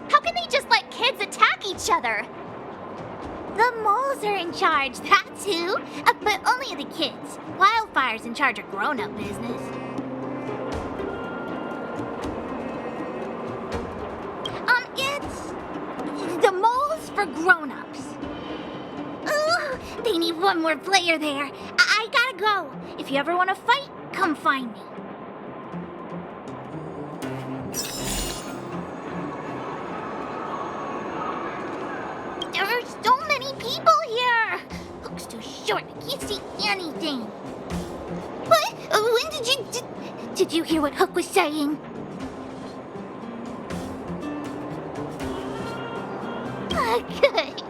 How can they just let kids attack each other? The moles are in charge, that's who. But only the kids. Wildfire's in charge of grown-up business. It's the moles for grown-ups. Ooh, they need one more player there. I gotta go. If you ever want to fight, come find me. There's so many people here! Hook's too short, I can't see anything. What? When did you hear what Hook was saying? Good. Wait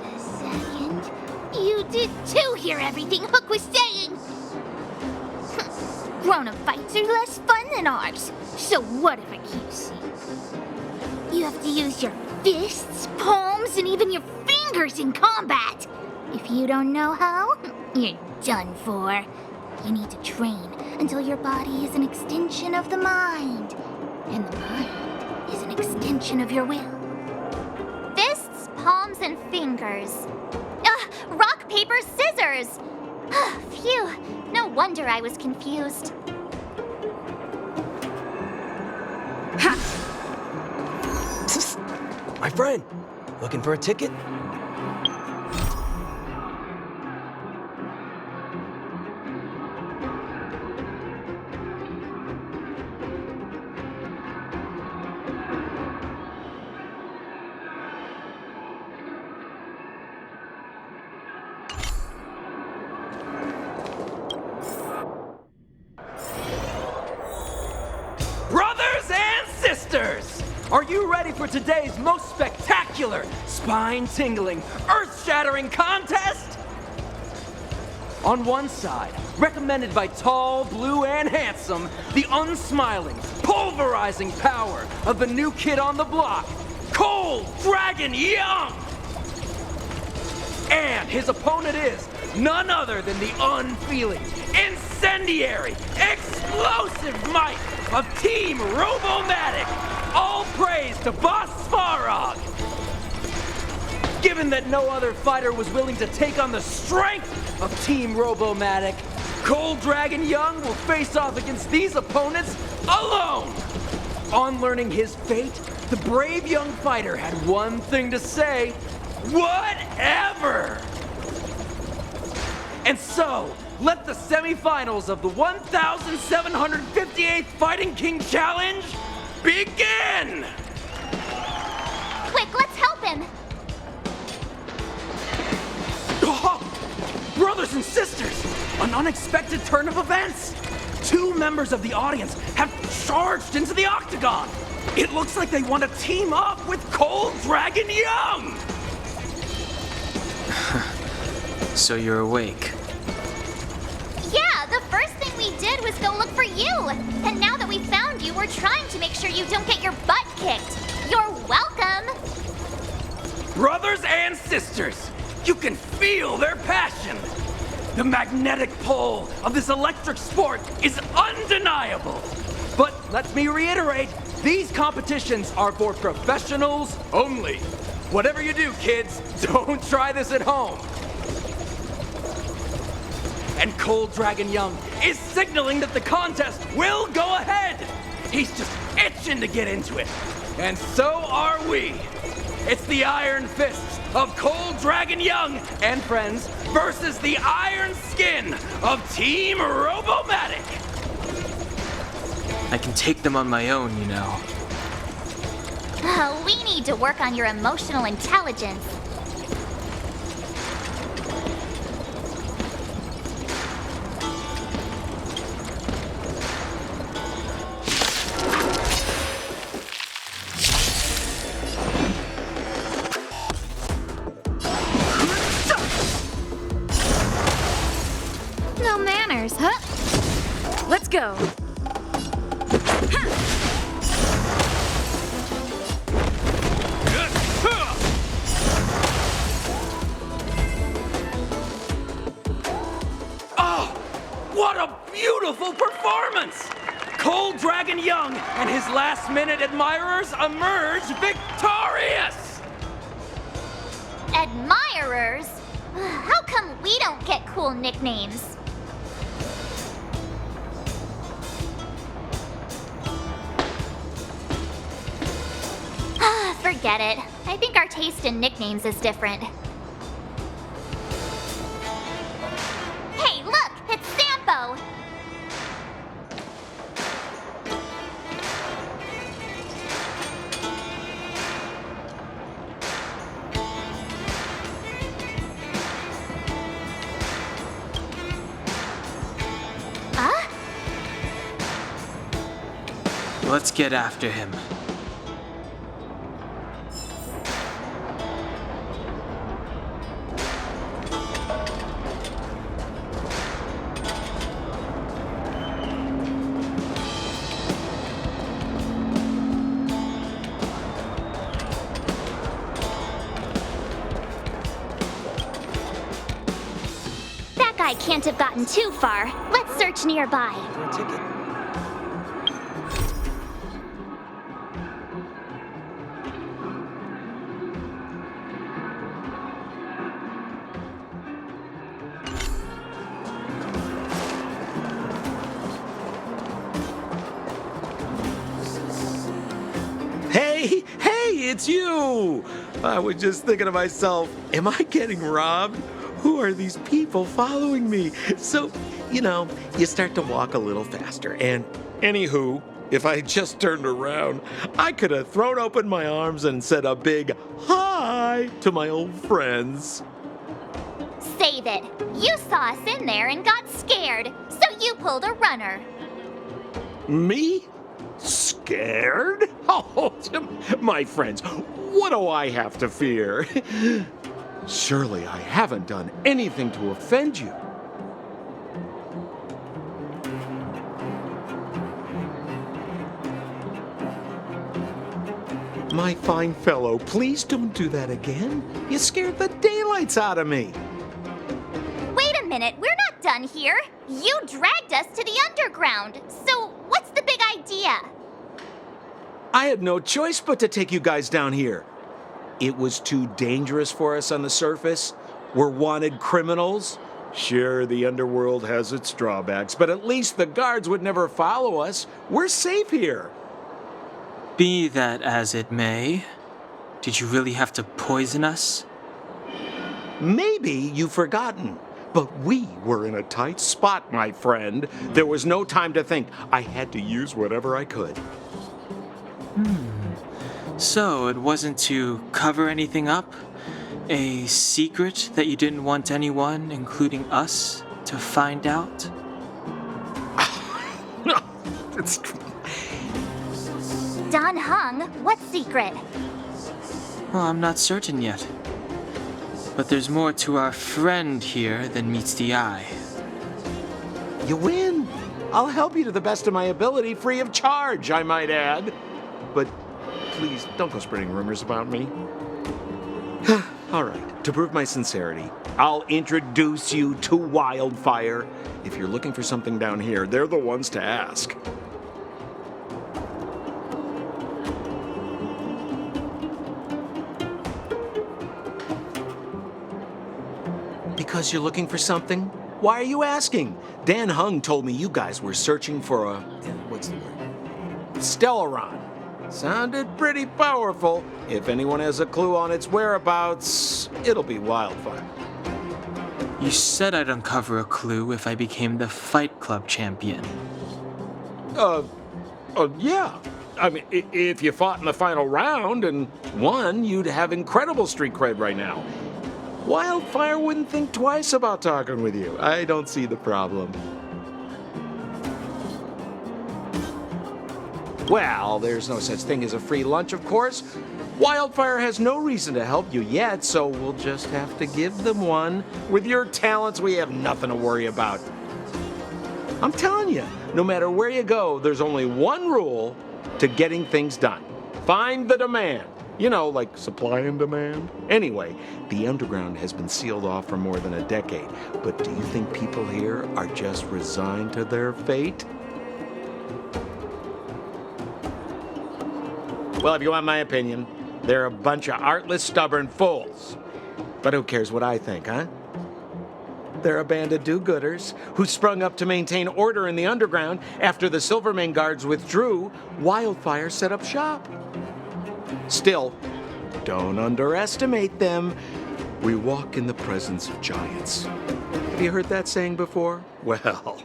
a second. You did too hear everything Hook was saying! Grown-up fights are less fun than ours. So what if I keep seeing? You have to use your fists, palms, and even your fingers in combat. If you don't know how, you're done for. You need to train until your body is an extension of the mind. And the mind is an extension of your will. Fists, palms, and fingers. Rock, paper, scissors! Phew, no wonder I was confused. My friend, looking for a ticket? Brothers and sisters! Are you ready for today's most spectacular, spine-tingling, earth-shattering contest? On one side, recommended by tall, blue, and handsome, the unsmiling, pulverizing power of the new kid on the block, Cold Dragon Young! And his opponent is none other than the unfeeling, incendiary, explosive might of Team Robomatic! All praise to Boss Svarog! Given that no other fighter was willing to take on the strength of Team Robomatic, Cold Dragon Young will face off against these opponents alone! On learning his fate, the brave young fighter had one thing to say: whatever! And so, let the semifinals of the 1758th Fighting King Challenge begin! Quick, let's help him! Oh, brothers and sisters, an unexpected turn of events! Two members of the audience have charged into the octagon! It looks like they want to team up with Cold Dragon Young! So you're awake. Yeah, the first thing we did was go look for you. And now that we found you, we're trying to make sure you don't get your butt kicked. You're welcome. Brothers and sisters, you can feel their passion. The magnetic pull of this electric sport is undeniable. But let me reiterate, these competitions are for professionals only. Whatever you do, kids, don't try this at home. And Cold Dragon Young is signaling that the contest will go ahead. He's just itching to get into it. And so are we. It's the Iron Fists of Cold Dragon Young and friends versus the Iron Skin of Team Robomatic. I can take them on my own, you know. We need to work on your emotional intelligence. Oh, what a beautiful performance! Cold Dragon Young and his last-minute admirers emerge victorious! Admirers? How come we don't get cool nicknames? Forget it. I think our taste in nicknames is different. Hey, look! It's Sampo! Huh? Let's get after him. That guy can't have gotten too far. Let's search nearby. Hey, it's you! I was just thinking to myself, am I getting robbed? Who are these people following me? So, you start to walk a little faster. And anywho, if I just turned around, I could have thrown open my arms and said a big hi to my old friends. Save it. You saw us in there and got scared, so you pulled a runner. Me? Scared? Oh, my friends, what do I have to fear? Surely I haven't done anything to offend you. My fine fellow, please don't do that again. You scared the daylights out of me. Wait a minute, we're not done here. You dragged us to the underground. So what's the big idea? I had no choice but to take you guys down here. It was too dangerous for us on the surface. We're wanted criminals. Sure, the underworld has its drawbacks, but at least the guards would never follow us. We're safe here. Be that as it may, did you really have to poison us? Maybe you've forgotten, but we were in a tight spot, my friend. There was no time to think. I had to use whatever I could. So it wasn't to cover anything up? A secret that you didn't want anyone, including us, to find out? It's... Don Hung, what secret? Well, I'm not certain yet. But there's more to our friend here than meets the eye. You win. I'll help you to the best of my ability, free of charge, I might add. But please, don't go spreading rumors about me. All right, to prove my sincerity, I'll introduce you to Wildfire. If you're looking for something down here, they're the ones to ask. Because you're looking for something? Why are you asking? Dan Hung told me you guys were searching for a... what's the word? Stellaron. Sounded pretty powerful. If anyone has a clue on its whereabouts, it'll be Wildfire. You said I'd uncover a clue if I became the Fight Club champion. Yeah. I mean, if you fought in the final round and won, you'd have incredible street cred right now. Wildfire wouldn't think twice about talking with you. I don't see the problem. Well, there's no such thing as a free lunch, of course. Wildfire has no reason to help you yet, so we'll just have to give them one. With your talents, we have nothing to worry about. I'm telling you, no matter where you go, there's only one rule to getting things done. Find the demand. You know, like supply and demand. Anyway, the underground has been sealed off for more than a decade. But do you think people here are just resigned to their fate? Well, if you want my opinion, they're a bunch of artless, stubborn fools. But who cares what I think, huh? They're a band of do-gooders who sprung up to maintain order in the underground after the Silvermane guards withdrew. Wildfire set up shop. Still, don't underestimate them. We walk in the presence of giants. Have you heard that saying before? Well,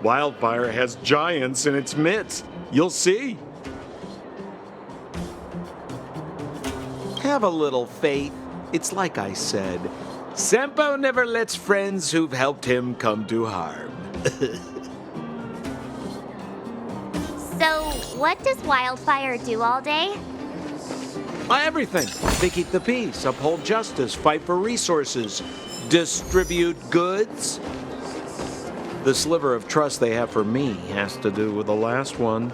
Wildfire has giants in its midst. You'll see. Have a little faith. It's like I said, Sempo never lets friends who've helped him come to harm. So, what does Wildfire do all day? Everything. They keep the peace, uphold justice, fight for resources, distribute goods. The sliver of trust they have for me has to do with the last one.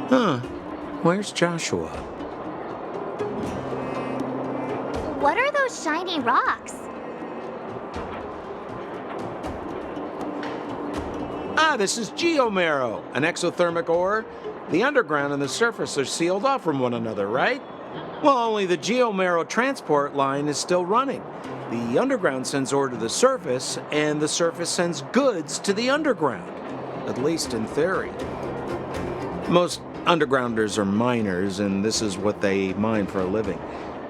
Huh. Where's Joshua? What are those shiny rocks? This is geomarrow, an exothermic ore. The underground and the surface are sealed off from one another, right? Well, only the geomarrow transport line is still running. The underground sends ore to the surface, and the surface sends goods to the underground. At least in theory. Most undergrounders are miners, and this is what they mine for a living.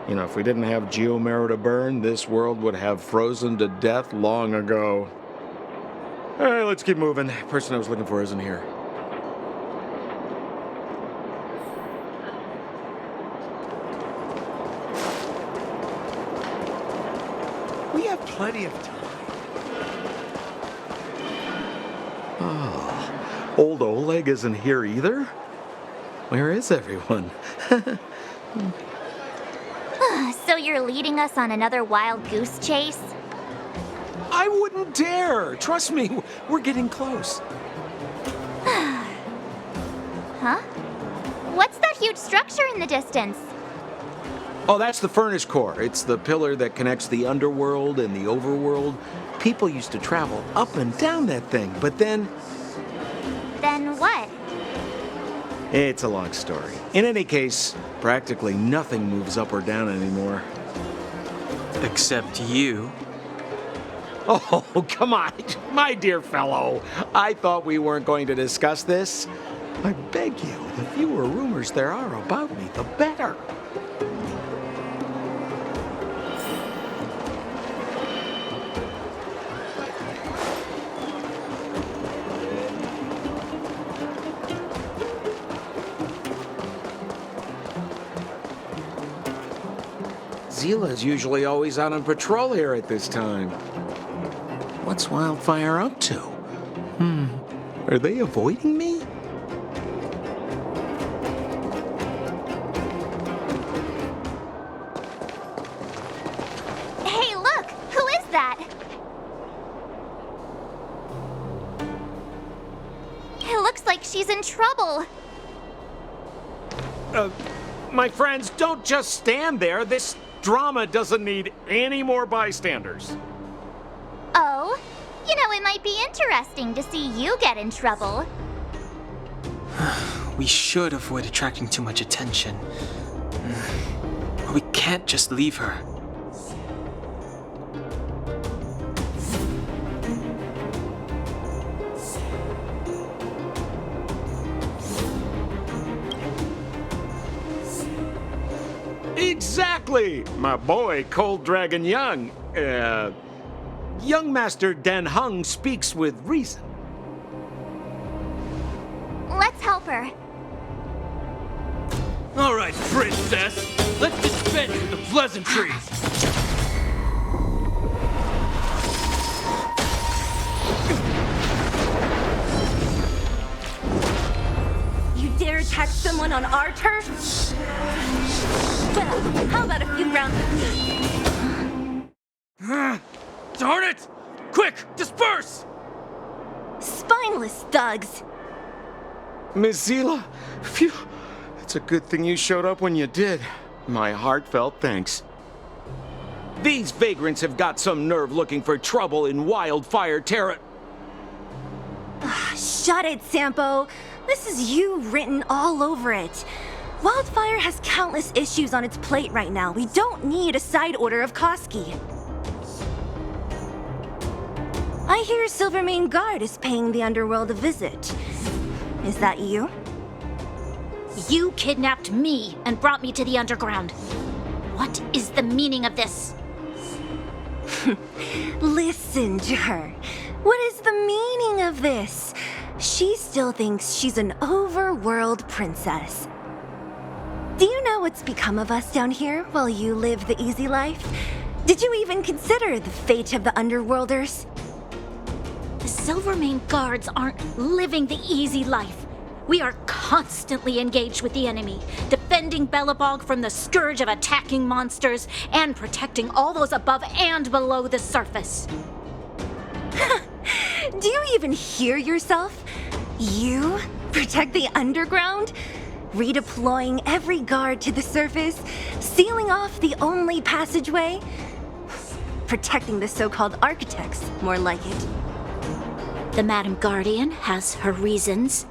You know, if we didn't have geomarrow to burn, this world would have frozen to death long ago. All right, let's keep moving. The person I was looking for isn't here. We have plenty of time. Oh, old Oleg isn't here either? Where is everyone? So you're leading us on another wild goose chase? I wouldn't dare! Trust me, we're getting close. Huh? What's that huge structure in the distance? Oh, that's the furnace core. It's the pillar that connects the underworld and the overworld. People used to travel up and down that thing, but then... Then what? It's a long story. In any case, practically nothing moves up or down anymore. Except you. Oh, come on, my dear fellow. I thought we weren't going to discuss this. I beg you, the fewer rumors there are about me, the better. Zila's usually always out on patrol here at this time. What's Wildfire up to? Are they avoiding me? Hey, look! Who is that? It looks like she's in trouble. My friends, don't just stand there. This drama doesn't need any more bystanders. Oh? You know, it might be interesting to see you get in trouble. We should avoid attracting too much attention. We can't just leave her. Exactly! My boy, Cold Dragon Young. Young Master Dan Hung speaks with reason. Let's help her. All right, princess. Let's dispense with the pleasantries. You dare attack someone on our turf? Well, how about a few rounds of me? it! Quick, disperse! Spineless thugs. Miss Zila, phew. It's a good thing you showed up when you did. My heartfelt thanks. These vagrants have got some nerve looking for trouble in Wildfire Terra. Shut it, Sampo. This is you written all over it. Wildfire has countless issues on its plate right now. We don't need a side order of Koski. I hear Silvermane Guard is paying the underworld a visit. Is that you? You kidnapped me and brought me to the underground. What is the meaning of this? Listen to her. What is the meaning of this? She still thinks she's an overworld princess. Do you know what's become of us down here while you live the easy life? Did you even consider the fate of the underworlders? The Silvermane Guards aren't living the easy life. We are constantly engaged with the enemy, defending Belobog from the scourge of attacking monsters and protecting all those above and below the surface. Do you even hear yourself? You protect the underground? Redeploying every guard to the surface? Sealing off the only passageway? Protecting the so-called architects, more like it. The Madam Guardian has her reasons.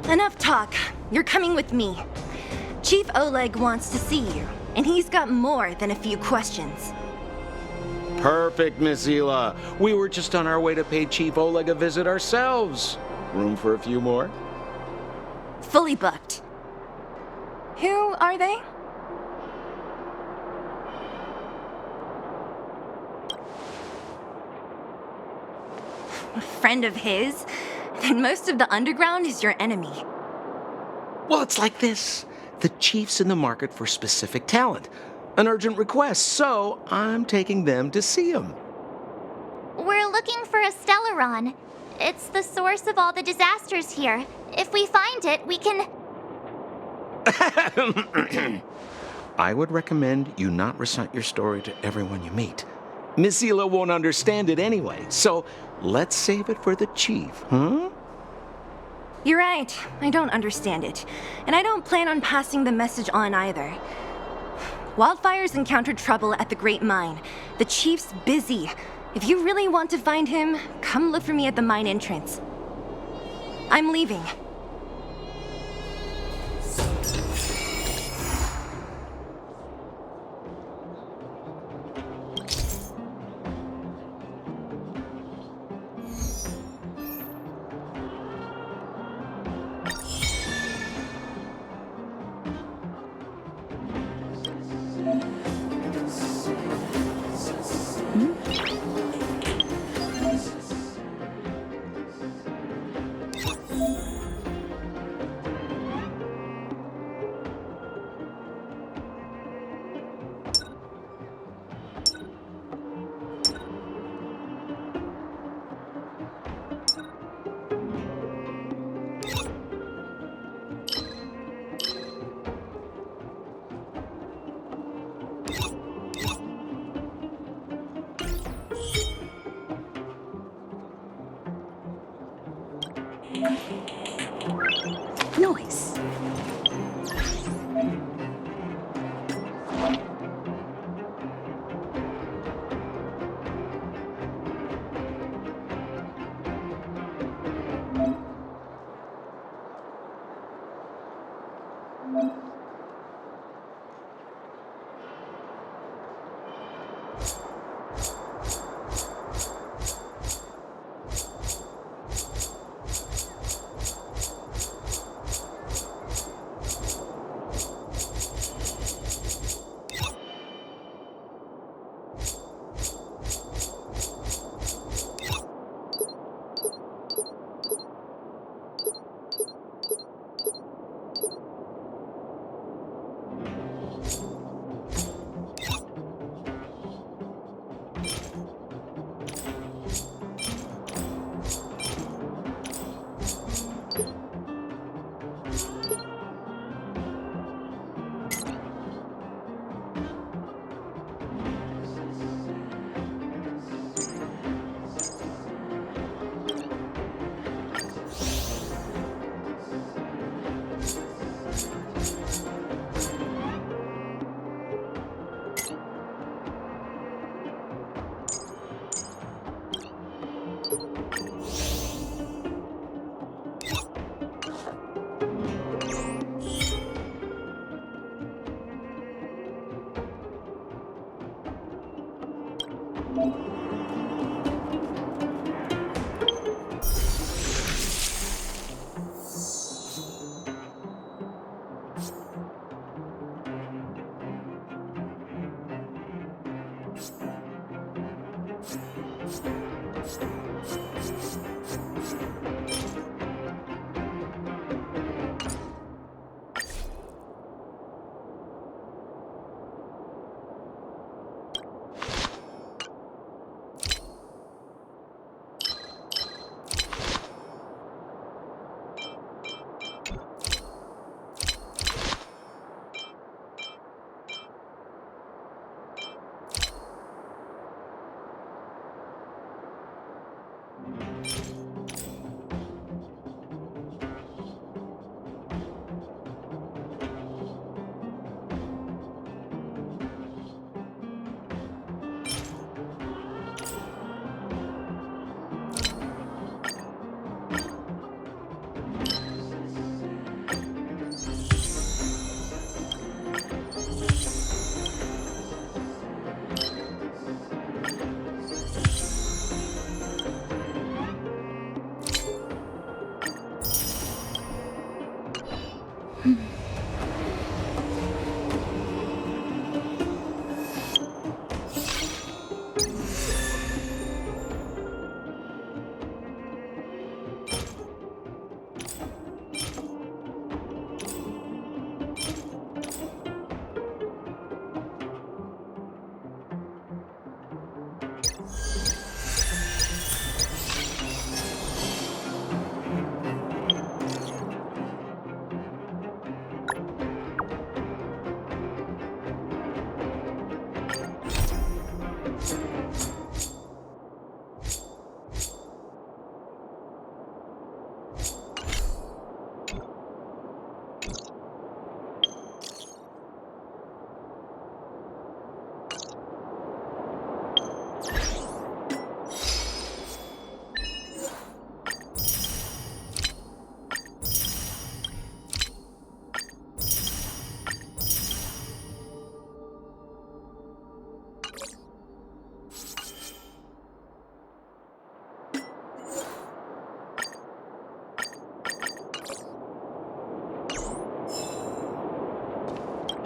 Enough talk. You're coming with me. Chief Oleg wants to see you, and he's got more than a few questions. Perfect, Miss Zila. We were just on our way to pay Chief Oleg a visit ourselves. Room for a few more? Fully booked. Who are they? A friend of his? Then most of the underground is your enemy. Well, it's like this. The chief's in the market for specific talent. An urgent request, so I'm taking them to see him. We're looking for a Stellaron. It's the source of all the disasters here. If we find it, we can... I would recommend you not recite your story to everyone you meet. Miss Zila won't understand it anyway, so let's save it for the chief, huh? You're right. I don't understand it. And I don't plan on passing the message on either. Wildfire's encountered trouble at the Great Mine. The chief's busy. If you really want to find him, come look for me at the mine entrance. I'm leaving.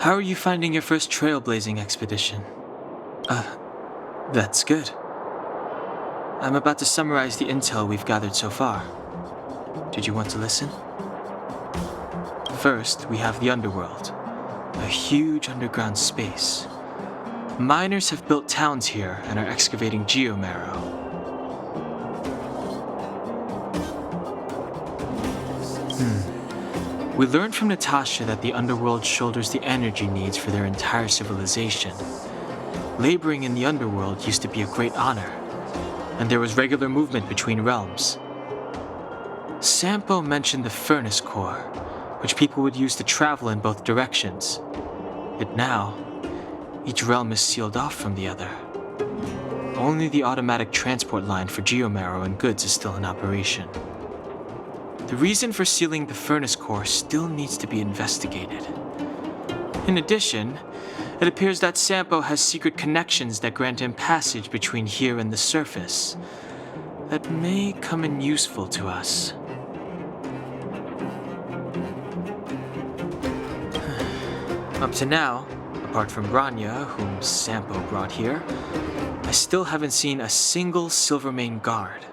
How are you finding your first trailblazing expedition? That's good. I'm about to summarize the intel we've gathered so far. Did you want to listen? First, we have the underworld, a huge underground space. Miners have built towns here and are excavating geomarrow. We learned from Natasha that the underworld shoulders the energy needs for their entire civilization. Laboring in the underworld used to be a great honor, and there was regular movement between realms. Sampo mentioned the furnace core, which people would use to travel in both directions. But now, each realm is sealed off from the other. Only the automatic transport line for geomarrow and goods is still in operation. The reason for sealing the furnace core still needs to be investigated. In addition, it appears that Sampo has secret connections that grant him passage between here and the surface that may come in useful to us. Up to now, apart from Branya, whom Sampo brought here, I still haven't seen a single Silvermane guard.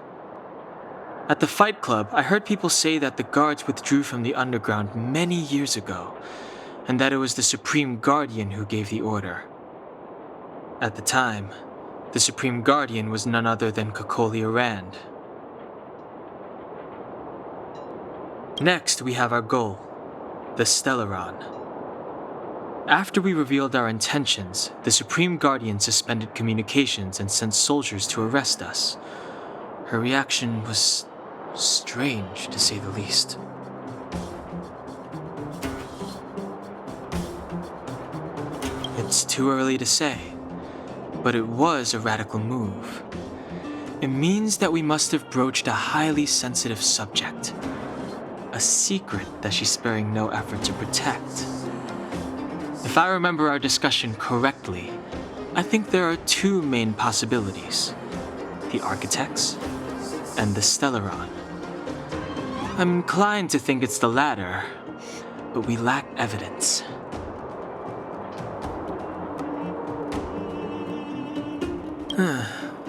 At the Fight Club, I heard people say that the guards withdrew from the underground many years ago, and that it was the Supreme Guardian who gave the order. At the time, the Supreme Guardian was none other than Cocolia Rand. Next, we have our goal, the Stellaron. After we revealed our intentions, the Supreme Guardian suspended communications and sent soldiers to arrest us. Her reaction was strange, to say the least. It's too early to say, but it was a radical move. It means that we must have broached a highly sensitive subject, a secret that she's sparing no effort to protect. If I remember our discussion correctly, I think there are two main possibilities: the Architects and the Stellaron. I'm inclined to think it's the latter, but we lack evidence.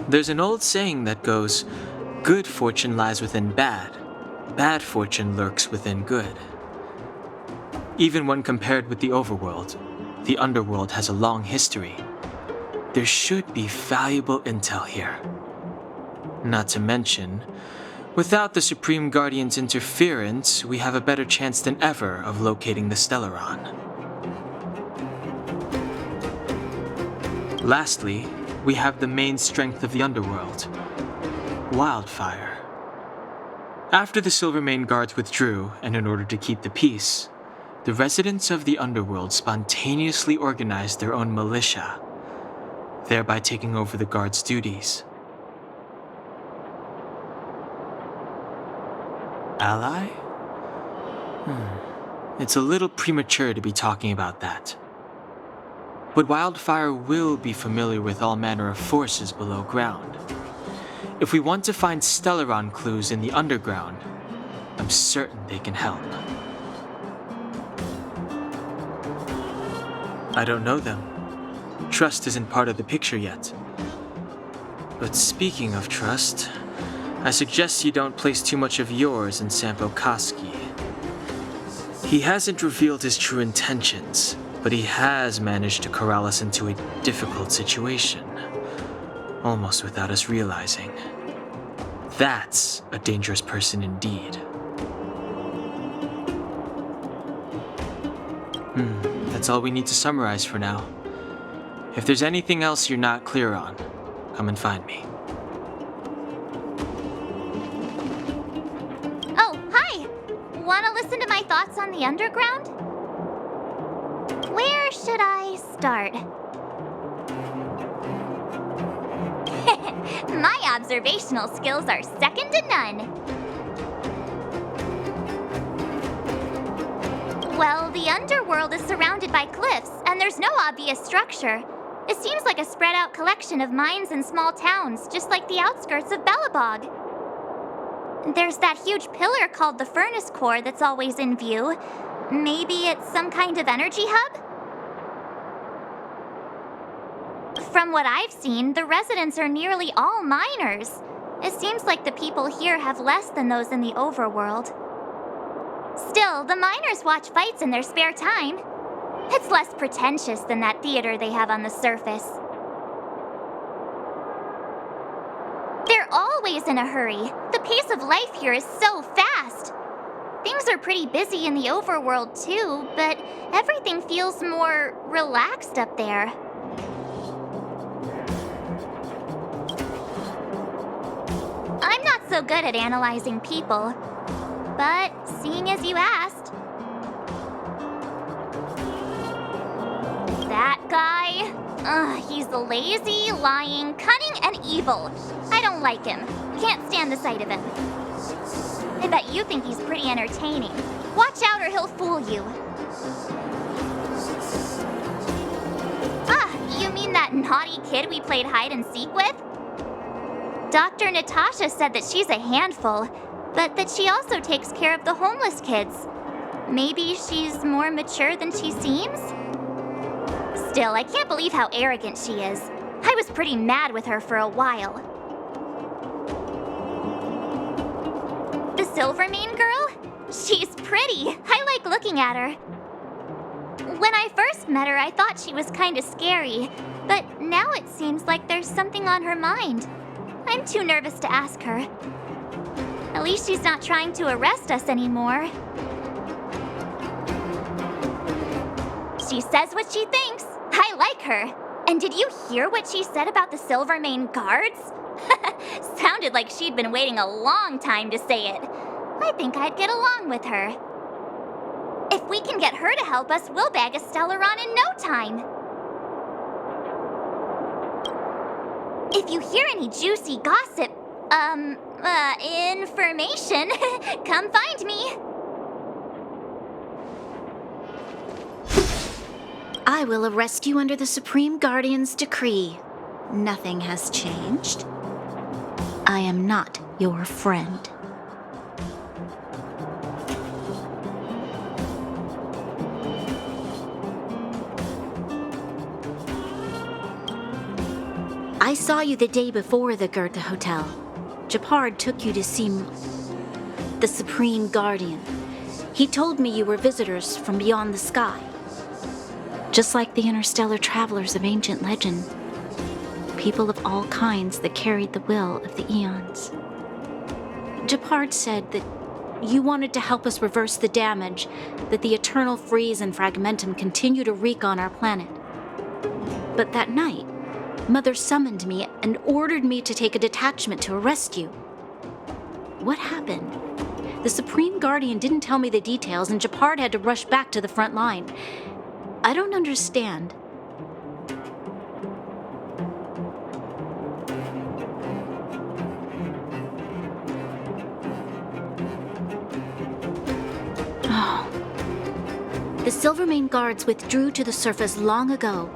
There's an old saying that goes, "Good fortune lies within bad. Bad fortune lurks within good." Even when compared with the overworld, the underworld has a long history. There should be valuable intel here. Not to mention, without the Supreme Guardian's interference, we have a better chance than ever of locating the Stellaron. Lastly, we have the main strength of the underworld: wildfire. After the Silvermane guards withdrew, and in order to keep the peace, the residents of the underworld spontaneously organized their own militia, thereby taking over the guards' duties. Ally? It's a little premature to be talking about that. But Wildfire will be familiar with all manner of forces below ground. If we want to find Stellaron clues in the underground, I'm certain they can help. I don't know them. Trust isn't part of the picture yet. But speaking of trust, I suggest you don't place too much of yours in Sampo Koski. He hasn't revealed his true intentions, but he has managed to corral us into a difficult situation, almost without us realizing. That's a dangerous person indeed. That's all we need to summarize for now. If there's anything else you're not clear on, come and find me. Oh, hi! Wanna listen to my thoughts on the underground? Where should I start? My observational skills are second to none. Well, the underworld is surrounded by cliffs, and there's no obvious structure. It seems like a spread out collection of mines and small towns, just like the outskirts of Belobog. There's that huge pillar called the Furnace Core that's always in view. Maybe it's some kind of energy hub? From what I've seen, the residents are nearly all miners. It seems like the people here have less than those in the overworld. Still, the miners watch fights in their spare time. It's less pretentious than that theater they have on the surface. They're always in a hurry. The pace of life here is so fast. Things are pretty busy in the overworld too, but everything feels more relaxed up there. I'm not so good at analyzing people, but seeing as you asked. That guy? He's lazy, lying, cunning, and evil. I don't like him. Can't stand the sight of him. I bet you think he's pretty entertaining. Watch out or he'll fool you. You mean that naughty kid we played hide and seek with? Dr. Natasha said that she's a handful, but that she also takes care of the homeless kids. Maybe she's more mature than she seems? Still, I can't believe how arrogant she is. I was pretty mad with her for a while. The Silvermane girl? She's pretty. I like looking at her. When I first met her, I thought she was kind of scary, but now it seems like there's something on her mind. I'm too nervous to ask her. At least she's not trying to arrest us anymore. She says what she thinks. I like her. And did you hear what she said about the Silvermane guards? Sounded like she'd been waiting a long time to say it. I think I'd get along with her. If we can get her to help us, we'll bag a Stellaron in no time. If you hear any juicy gossip, information, come find me. I will arrest you under the Supreme Guardian's decree. Nothing has changed. I am not your friend. I saw you the day before the Goethe Hotel. Japard took you to see the Supreme Guardian. He told me you were visitors from beyond the sky. Just like the interstellar travelers of ancient legend. People of all kinds that carried the will of the eons. Japard said that you wanted to help us reverse the damage that the eternal freeze and fragmentum continue to wreak on our planet. But that night, Mother summoned me and ordered me to take a detachment to arrest you. What happened? The Supreme Guardian didn't tell me the details, and Japard had to rush back to the front line. I don't understand. Oh. The Silvermane guards withdrew to the surface long ago.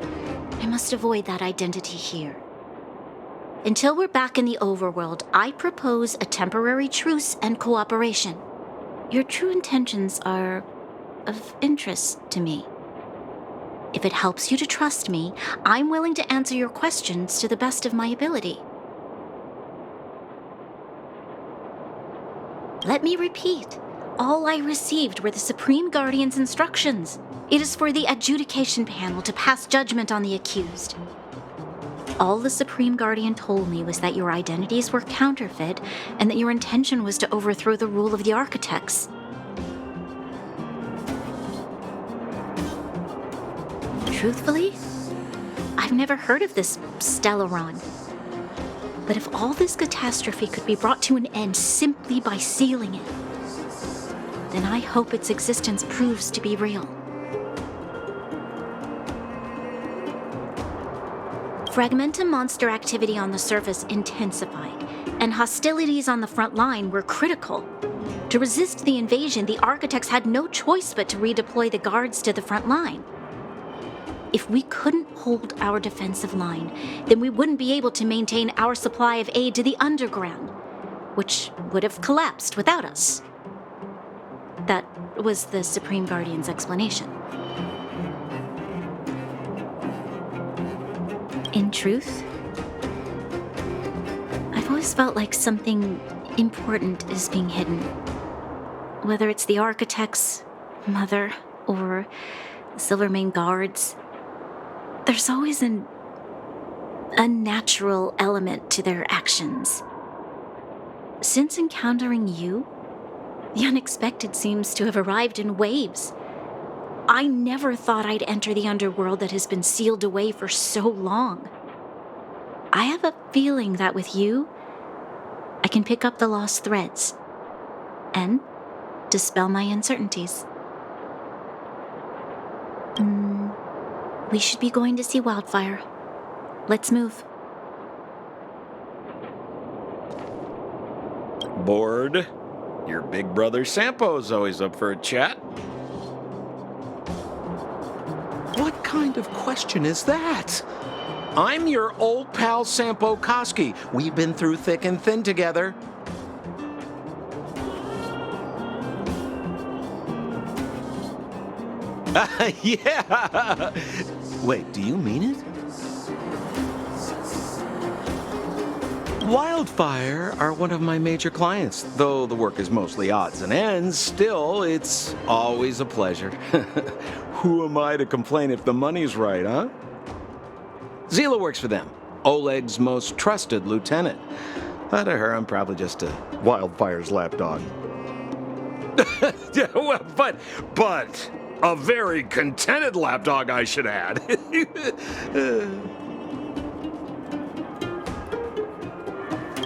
I must avoid that identity here. Until we're back in the overworld, I propose a temporary truce and cooperation. Your true intentions are of interest to me. If it helps you to trust me, I'm willing to answer your questions to the best of my ability. Let me repeat. All I received were the Supreme Guardian's instructions. It is for the adjudication panel to pass judgment on the accused. All the Supreme Guardian told me was that your identities were counterfeit and that your intention was to overthrow the rule of the architects. Truthfully, I've never heard of this Stellaron. But if all this catastrophe could be brought to an end simply by sealing it, then I hope its existence proves to be real. Fragmentum monster activity on the surface intensified, and hostilities on the front line were critical. To resist the invasion, the architects had no choice but to redeploy the guards to the front line. If we couldn't hold our defensive line, then we wouldn't be able to maintain our supply of aid to the underground, which would have collapsed without us. That was the Supreme Guardian's explanation. In truth, I've always felt like something important is being hidden. Whether it's the architects, Mother, or the Silvermane guards, there's always an unnatural element to their actions. Since encountering you, the unexpected seems to have arrived in waves. I never thought I'd enter the underworld that has been sealed away for so long. I have a feeling that with you, I can pick up the lost threads and dispel my uncertainties. We should be going to see Wildfire. Let's move. Bored? Your big brother Sampo's always up for a chat. What kind of question is that? I'm your old pal Sampo Koski. We've been through thick and thin together. Yeah! Wait, do you mean it? Wildfire are one of my major clients. Though the work is mostly odds and ends, still, it's always a pleasure. Who am I to complain if the money's right, huh? Zila works for them, Oleg's most trusted lieutenant. To her, I'm probably just a Wildfire's lapdog. Yeah, well, but a very contented lapdog, I should add.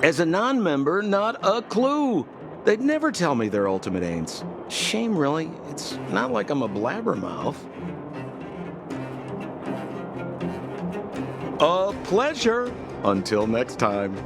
As a non-member, not a clue. They'd never tell me their ultimate aims. Shame, really. It's not like I'm a blabbermouth. A pleasure. Until next time.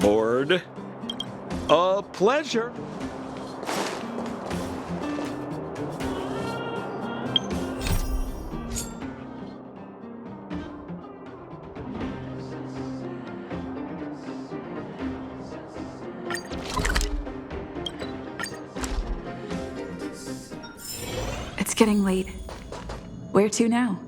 Board. A pleasure. It's getting late. Where to now?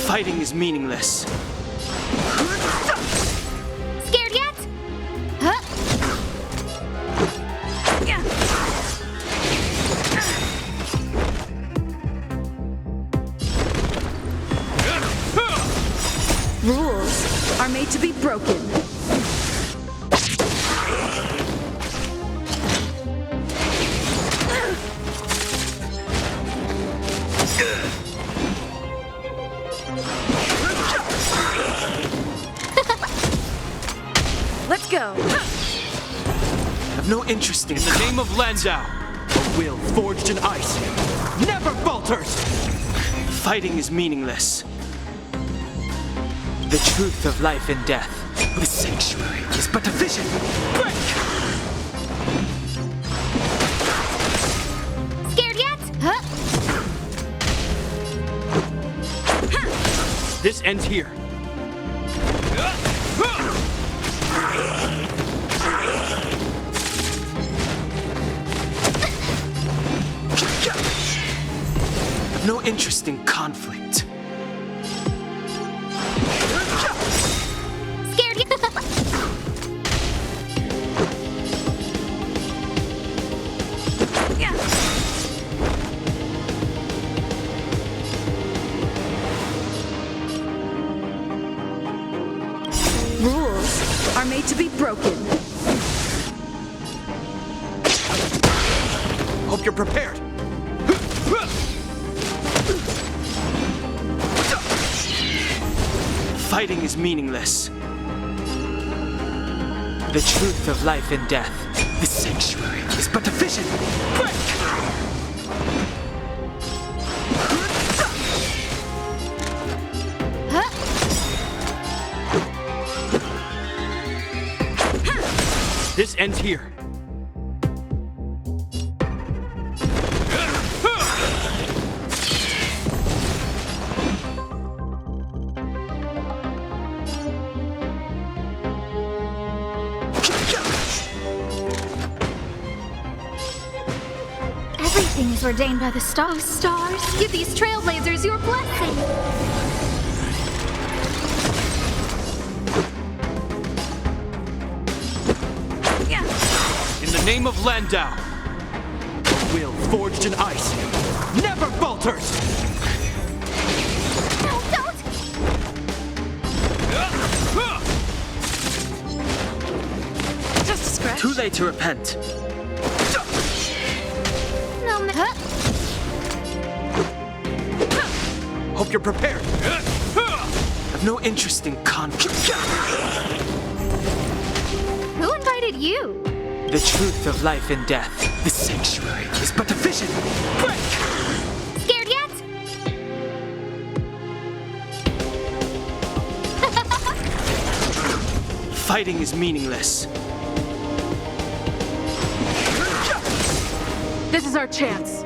Fighting is meaningless. Scared yet? Huh? Rules are made to be broken. Let's go. I've no interest in The name of Landau, a will forged in ice, never falters! Fighting is meaningless. The truth of life and death. The sanctuary is but a vision. Scared yet? Huh? This ends here. I've no interest in conflict. Scared yet? Rules are made to be broken. Hope you're prepared. Fighting is meaningless. The truth of life and death. The sanctuary is but a vision. This ends here. Everything is ordained by the stars. Stars, give these trailblazers your blessing. In the name of Landau, a will forged in ice, never falters! No, don't! Just a scratch. Too late to repent. No, huh? Hope you're prepared. I've no interest in conflict. Who invited you? The truth of life and death. The sanctuary is but a vision. Scared yet? Fighting is meaningless. This is our chance.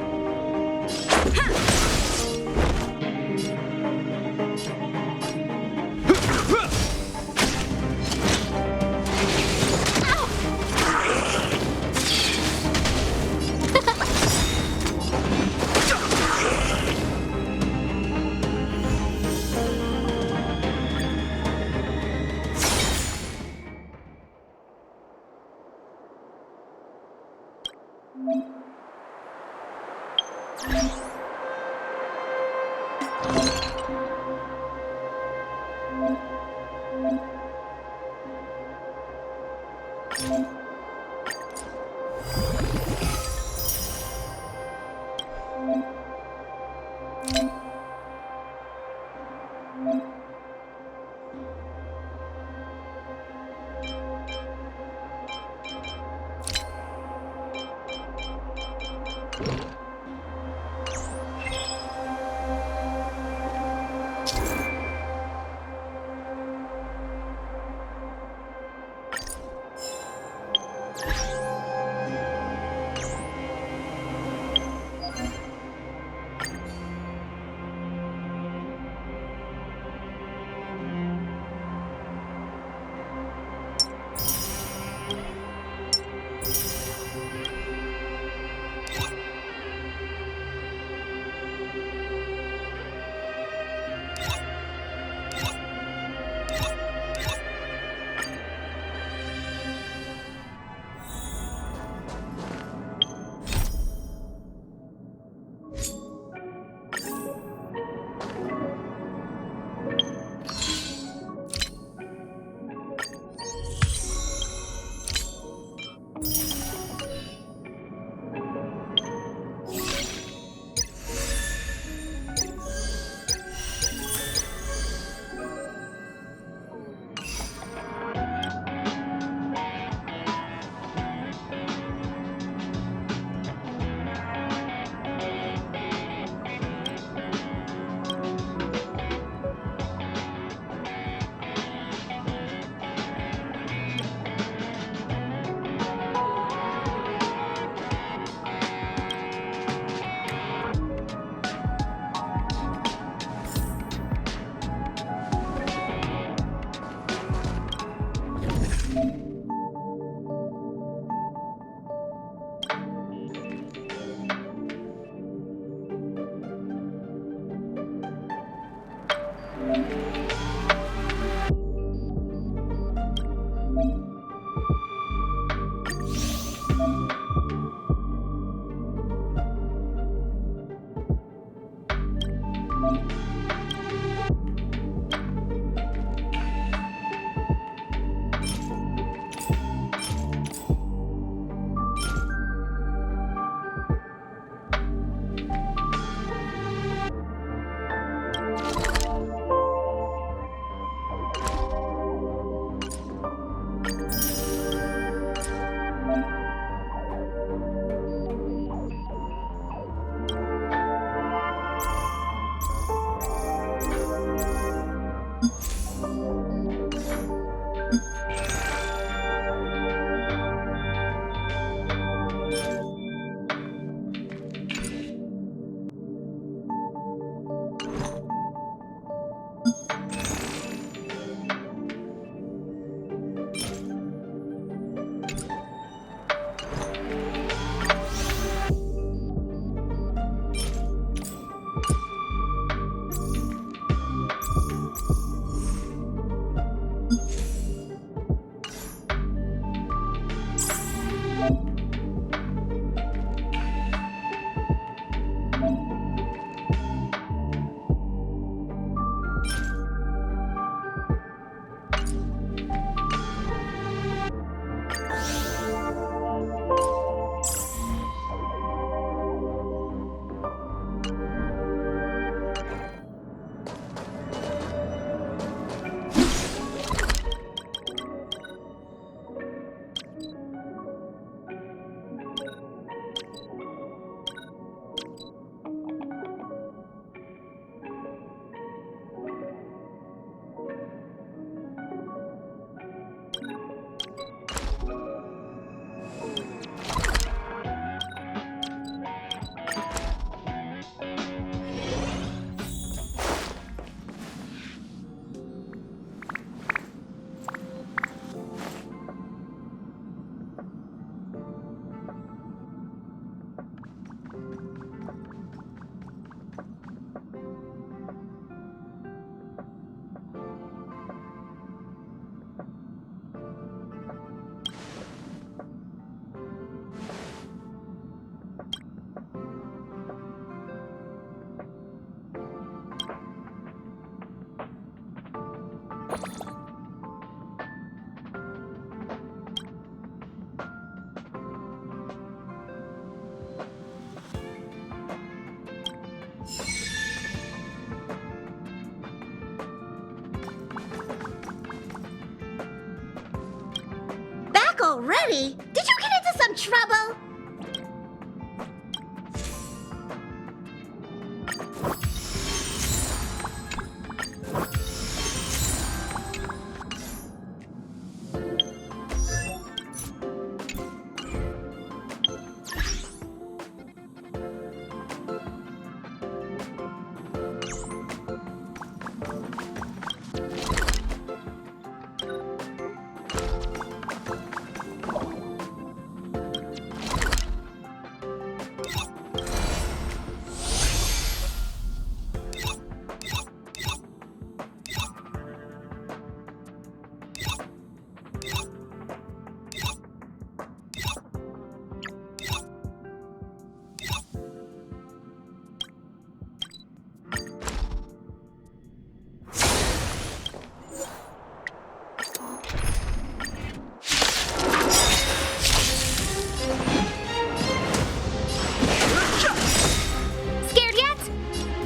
Already? Did you get into some trouble?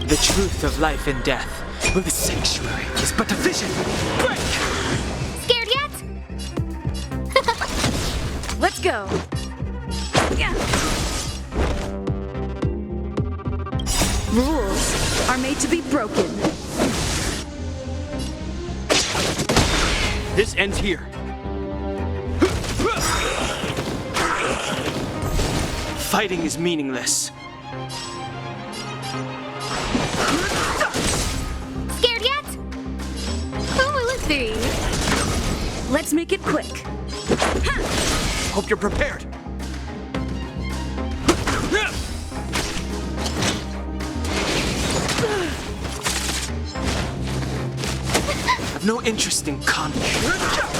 The truth of life and death, where the sanctuary is but a vision. Break! Scared yet? Let's go. Rules are made to be broken. This ends here. Fighting is meaningless. Scared yet? Oh, let's see. Let's make it quick. Hope you're prepared. I've no interest in conflict.